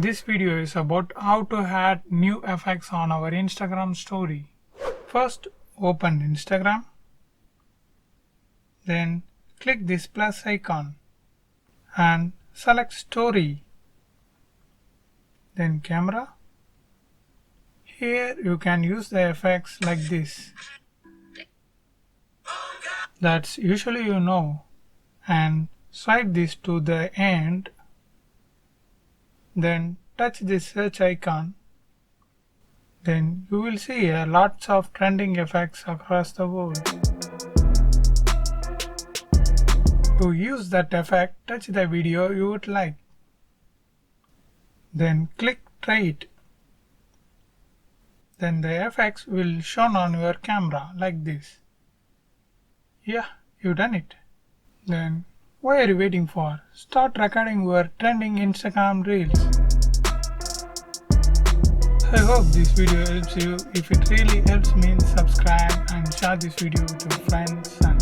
This video is about how to add new effects on our Instagram story. First, open Instagram. Then click this plus icon and select story. Then camera. Here you can use the effects like this. That's usually and swipe this to the end. Then touch this search icon. Then you will see lots of trending effects across the world. To use that effect, touch the video you would like. Then click try it. Then the effects will shown on your camera like this. Yeah, you done it. Then what are you waiting for? Start recording your trending Instagram reels. I hope this video helps you. If it really helps me, subscribe and share this video with your friends and